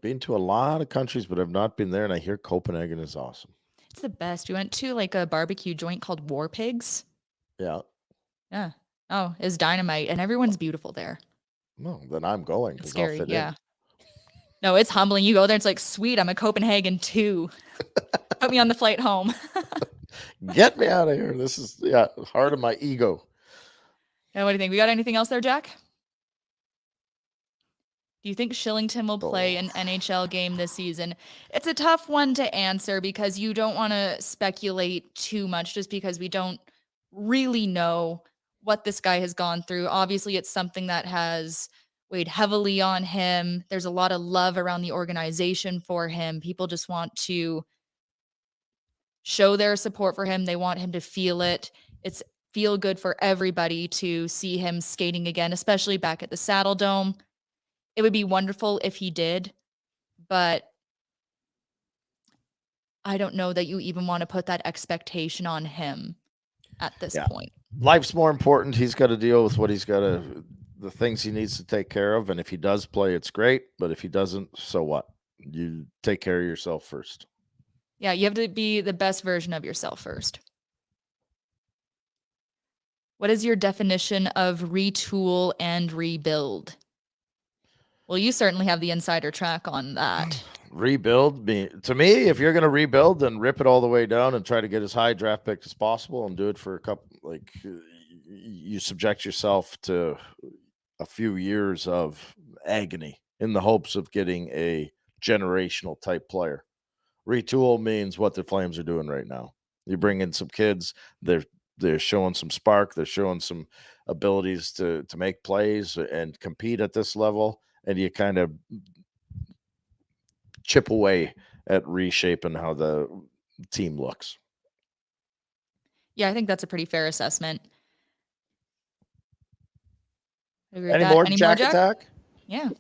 been to a lot of countries, but I've not been there, and I hear Copenhagen is awesome. It's the best. We went to like a barbecue joint called War Pigs. Yeah. Yeah. Oh, it's dynamite, and everyone's beautiful there. No, then I'm going. It's scary. Yeah. In. No, it's humbling. You go there, it's like, sweet, I'm a Copenhagen too. Put me on the flight home. Get me out of here. This is heart of my ego. Yeah, what do you think? We got anything else there, Jack? Do you think Shillington will play an NHL game this season? It's a tough one to answer because you don't want to speculate too much just because we don't really know what this guy has gone through. Obviously, it's something that has weighed heavily on him. There's a lot of love around the organization for him. People just want to show their support for him. They want him to feel it. It's feel good for everybody to see him skating again, especially back at the Saddle Dome. It would be wonderful if he did, but I don't know that you even want to put that expectation on him at this point. Life's more important. He's got to deal with what the things he needs to take care of. And if he does play, it's great. But if he doesn't, so what? You take care of yourself first. Yeah, you have to be the best version of yourself first. What is your definition of retool and rebuild? Well, you certainly have the insider track on that. Rebuild, to me, if you're going to rebuild, then rip it all the way down and try to get as high draft pick as possible and do it for a couple, like you subject yourself to a few years of agony in the hopes of getting a generational type player. Retool means what the Flames are doing right now. You bring in some kids, they're showing some spark, they're showing some abilities to make plays and compete at this level, and you kind of chip away at reshaping how the team looks. Yeah, I think that's a pretty fair assessment. Any more Jack Attack? Yeah.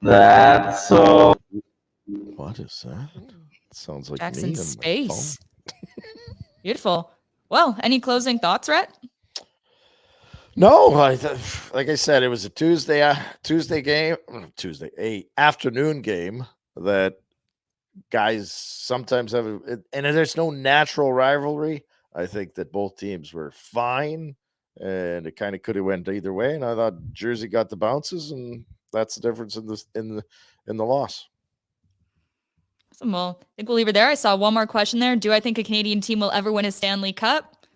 That's so. What is that? It sounds like Jack's me in space. Beautiful. Well, any closing thoughts, Rhett? No, like I said, it was a Tuesday afternoon game that guys sometimes have, and there's no natural rivalry. I think that both teams were fine, and it kind of could have went either way. And I thought Jersey got the bounces, and that's the difference in the loss. Awesome. Well, I think we'll leave it there. I saw one more question there. Do I think a Canadian team will ever win a Stanley Cup?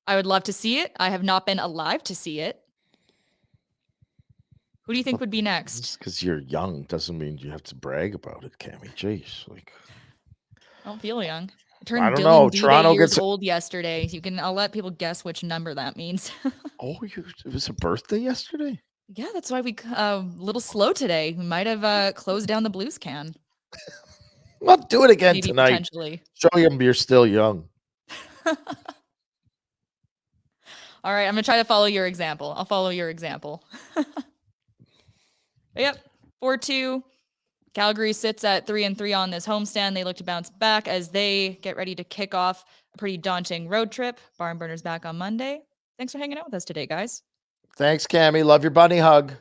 I would love to see it. I have not been alive to see it. Who do you think would be next? Because you're young doesn't mean you have to brag about it, Cami. Jeez, I don't feel young. Turned I don't Dylan know. D-Day Toronto years gets. old yesterday. I'll let people guess which number that means. Oh, it was a birthday yesterday. Yeah, that's why we a little slow today. We might have closed down the Blues can. Well, do it again Maybe tonight. potentially. Show him you're still young. All right, I'm gonna try to follow your example. I'll follow your example. Yep, 4-2. Calgary sits at 3-3 on this homestand. They look to bounce back as they get ready to kick off a pretty daunting road trip. Barn Burners back on Monday. Thanks for hanging out with us today, guys. Thanks, Cami. Love your bunny hug.